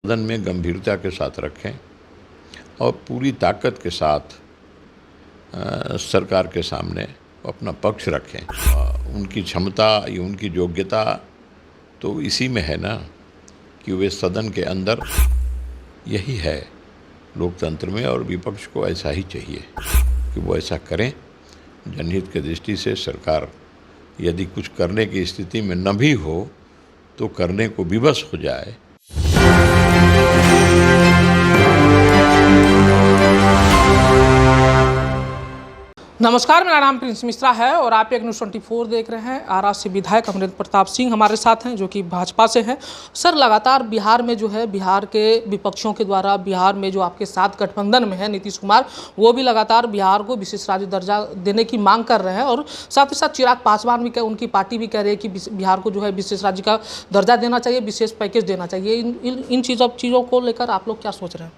सदन में गंभीरता के साथ रखें और पूरी ताकत के साथ सरकार के सामने अपना पक्ष रखें। उनकी क्षमता या उनकी योग्यता तो इसी में है ना कि वे सदन के अंदर, यही है लोकतंत्र में, और विपक्ष को ऐसा ही चाहिए कि वो ऐसा करें। जनहित की दृष्टि से सरकार यदि कुछ करने की स्थिति में न भी हो तो करने को विवश हो जाए। नमस्कार, मेरा नाम प्रिंस मिश्रा है और आप एक न्यूज़ 24 देख रहे हैं। आरा से विधायक अमरेंद्र प्रताप सिंह हमारे साथ हैं, जो कि भाजपा से हैं। सर, लगातार बिहार में जो है, बिहार के विपक्षों के द्वारा बिहार में जो आपके साथ गठबंधन में है नीतीश कुमार, वो भी लगातार बिहार को विशेष राज्य दर्जा देने की मांग कर रहे हैं और साथ ही साथ चिराग पासवान भी उनकी पार्टी भी कह रही है कि बिहार को जो है विशेष राज्य का दर्जा देना चाहिए, विशेष पैकेज देना चाहिए। इन चीज़ों को लेकर आप लोग क्या सोच रहे हैं?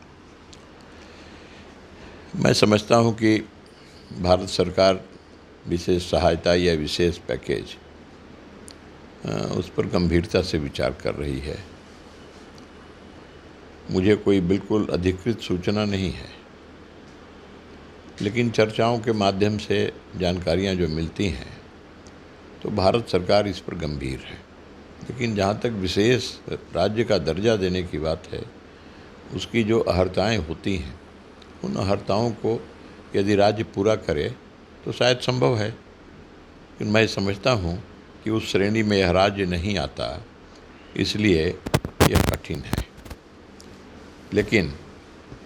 मैं समझता हूँ कि भारत सरकार विशेष सहायता या विशेष पैकेज उस पर गंभीरता से विचार कर रही है। मुझे कोई बिल्कुल अधिकृत सूचना नहीं है, लेकिन चर्चाओं के माध्यम से जानकारियां जो मिलती हैं तो भारत सरकार इस पर गंभीर है। लेकिन जहाँ तक विशेष राज्य का दर्जा देने की बात है, उसकी जो अहर्ताएँ होती हैं, उन अहर्ताओं को यदि राज्य पूरा करे तो शायद संभव है, लेकिन मैं समझता हूँ कि उस श्रेणी में यह राज्य नहीं आता, इसलिए यह कठिन है। लेकिन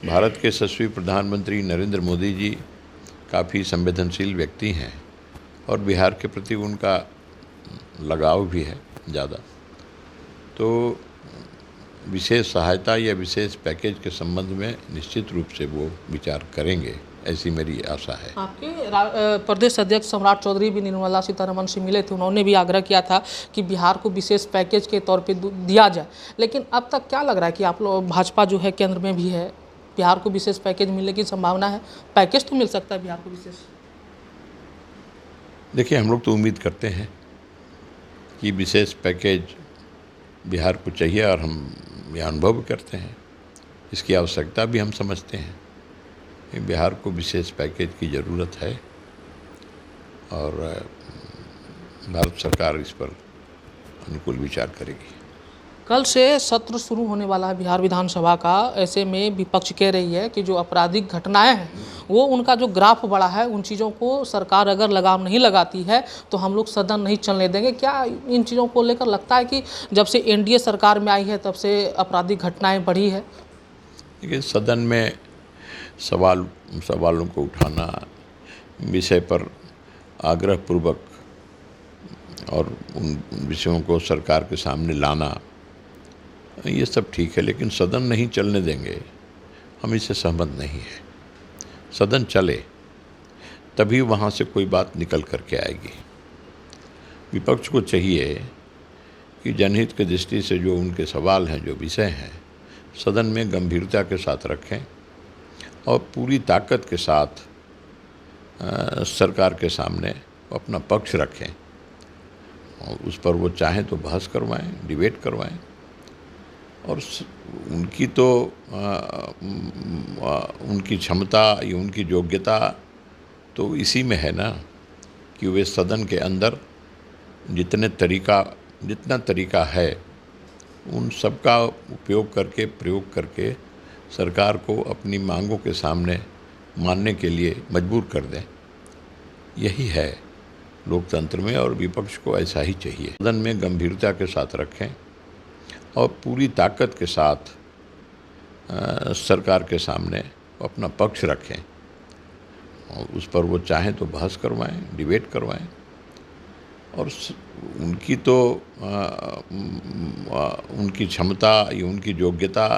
भारत के यशस्वी प्रधानमंत्री नरेंद्र मोदी जी काफ़ी संवेदनशील व्यक्ति हैं और बिहार के प्रति उनका लगाव भी है ज़्यादा, तो विशेष सहायता या विशेष पैकेज के संबंध में निश्चित रूप से वो विचार करेंगे, ऐसी मेरी आशा है। आपके प्रदेश अध्यक्ष सम्राट चौधरी भी निर्मला सीतारमण से मिले थे, उन्होंने भी आग्रह किया था कि बिहार को विशेष पैकेज के तौर पे दिया जाए। लेकिन अब तक क्या लग रहा है कि आप लोग, भाजपा जो है केंद्र में भी है, बिहार को विशेष पैकेज मिलने की संभावना है? पैकेज तो मिल सकता है बिहार को विशेष? देखिए, हम लोग तो उम्मीद करते हैं कि विशेष पैकेज बिहार को चाहिए और हम यह अनुभव करते हैं, इसकी आवश्यकता भी हम समझते हैं। बिहार को विशेष पैकेज की ज़रूरत है और भारत सरकार इस पर अनुकूल विचार करेगी। कल से सत्र शुरू होने वाला है बिहार विधानसभा का। ऐसे में विपक्ष कह रही है कि जो आपराधिक घटनाएं हैं, वो उनका जो ग्राफ बढ़ा है, उन चीज़ों को सरकार अगर लगाम नहीं लगाती है तो हम लोग सदन नहीं चलने देंगे। क्या इन चीज़ों को लेकर लगता है कि जब से एनडीए सरकार में आई है तब से आपराधिक घटनाएँ बढ़ी है? देखिए, सदन में सवालों को उठाना, विषय पर आग्रहपूर्वक और उन विषयों को सरकार के सामने लाना, ये सब ठीक है, लेकिन सदन नहीं चलने देंगे, हम इससे सहमत नहीं हैं। सदन चले तभी वहाँ से कोई बात निकल करके आएगी। विपक्ष को चाहिए कि जनहित की दृष्टि से जो उनके सवाल हैं, जो विषय हैं, सदन में गंभीरता के साथ रखें और पूरी ताकत के साथ सरकार के सामने अपना पक्ष रखें और उस पर वो चाहें तो बहस करवाएं, डिबेट करवाएं। और उनकी तो उनकी क्षमता या उनकी योग्यता तो इसी में है ना कि वे सदन के अंदर जितना तरीका है, उन सब का उपयोग करके, प्रयोग करके सरकार को अपनी मांगों के सामने मानने के लिए मजबूर कर दें। यही है लोकतंत्र में, और विपक्ष को ऐसा ही चाहिए। सदन में गंभीरता के साथ रखें और पूरी ताकत के साथ सरकार के सामने अपना पक्ष रखें और उस पर वो चाहें तो बहस करवाएं, डिबेट करवाएं। और उनकी तो उनकी क्षमता या उनकी योग्यता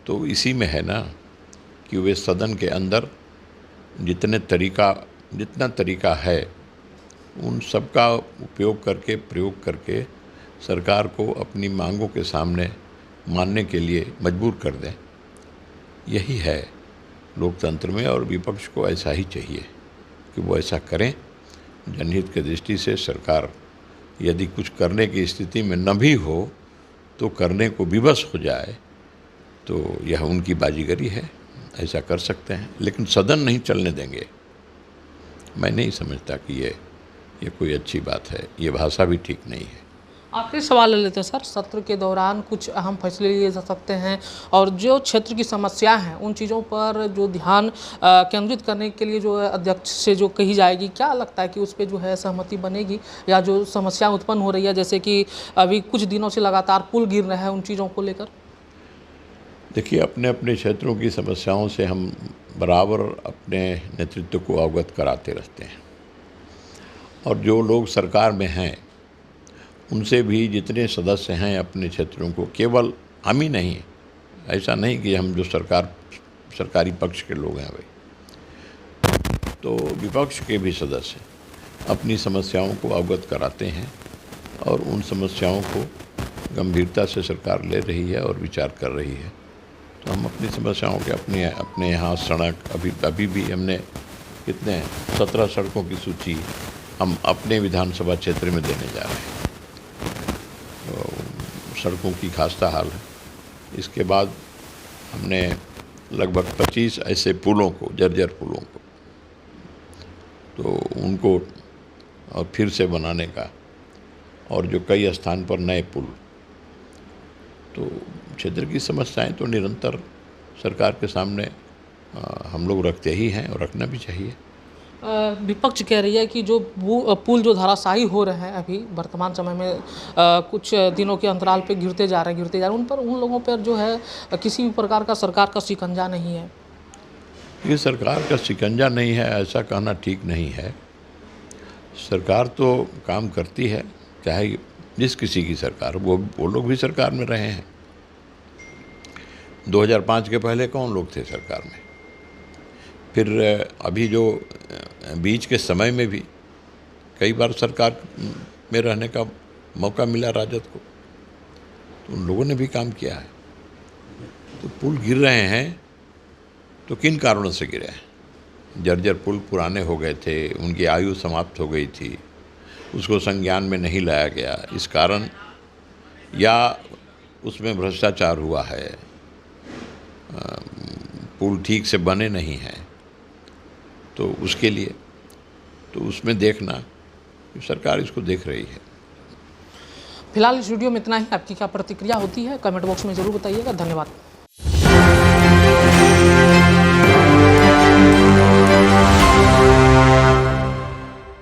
तो इसी में है ना कि वे सदन के अंदर जितना तरीका है, उन सब का उपयोग करके, प्रयोग करके सरकार को अपनी मांगों के सामने मानने के लिए मजबूर कर दें। यही है लोकतंत्र में, और विपक्ष को ऐसा ही चाहिए कि वो ऐसा करें। जनहित की दृष्टि से सरकार यदि कुछ करने की स्थिति में न भी हो तो करने को विवश हो जाए, तो यह उनकी बाजीगरी है, ऐसा कर सकते हैं, लेकिन सदन नहीं चलने देंगे। मैं नहीं समझता कि ये कोई अच्छी बात है, ये भाषा भी ठीक नहीं है। आखिरी सवाल ले लेते हैं सर। सत्र के दौरान कुछ अहम फैसले लिए जा सकते हैं और जो क्षेत्र की समस्या हैं उन चीज़ों पर जो ध्यान केंद्रित करने के लिए जो है अध्यक्ष से जो कही जाएगी, क्या लगता है कि उस पर जो है सहमति बनेगी, या जो समस्या उत्पन्न हो रही है जैसे कि अभी कुछ दिनों से लगातार पुल गिर रहे हैं उन चीज़ों को लेकर? देखिए, अपने अपने क्षेत्रों की समस्याओं से हम बराबर अपने नेतृत्व को अवगत कराते रहते हैं, और जो लोग सरकार में हैं उनसे भी जितने सदस्य हैं अपने क्षेत्रों को, केवल हम ही नहीं, ऐसा नहीं कि हम जो सरकारी पक्ष के लोग हैं भाई, तो विपक्ष के भी सदस्य अपनी समस्याओं को अवगत कराते हैं, और उन समस्याओं को गंभीरता से सरकार ले रही है और विचार कर रही है। तो हम अपनी समस्याओं के अपने यहाँ सड़क अभी भी हमने कितने 17 सड़कों की सूची हम अपने विधानसभा क्षेत्र में देने जा रहे हैं। तो सड़कों की खास्ता हाल है। इसके बाद हमने लगभग 25 ऐसे पुलों को, जर्जर पुलों को, तो उनको और फिर से बनाने का, और जो कई स्थान पर नए पुल, तो क्षेत्र की समस्याएं तो निरंतर सरकार के सामने हम लोग रखते ही हैं और रखना भी चाहिए। विपक्ष कह रही है कि जो पुल जो धराशायी हो रहे हैं अभी वर्तमान समय में कुछ दिनों के अंतराल पे गिरते जा रहे हैं, उन लोगों पर जो है किसी भी प्रकार का सरकार का शिकंजा नहीं है। ये सरकार का शिकंजा नहीं है ऐसा कहना ठीक नहीं है। सरकार तो काम करती है, चाहे जिस किसी की सरकार, वो लोग भी सरकार में रहे हैं। 2005 के पहले कौन लोग थे सरकार में? फिर अभी जो बीच के समय में भी कई बार सरकार में रहने का मौका मिला राजद को, तो उन लोगों ने भी काम किया है। तो पुल गिर रहे हैं तो किन कारणों से गिरे हैं? जर्जर पुल पुराने हो गए थे, उनकी आयु समाप्त हो गई थी, उसको संज्ञान में नहीं लाया गया इस कारण, या उसमें भ्रष्टाचार हुआ है, पुल ठीक से बने नहीं हैं, तो उसके लिए तो उसमें देखना, सरकार इसको देख रही है। फिलहाल इस वीडियो में इतना ही। आपकी क्या प्रतिक्रिया होती है कमेंट बॉक्स में ज़रूर बताइएगा। धन्यवाद।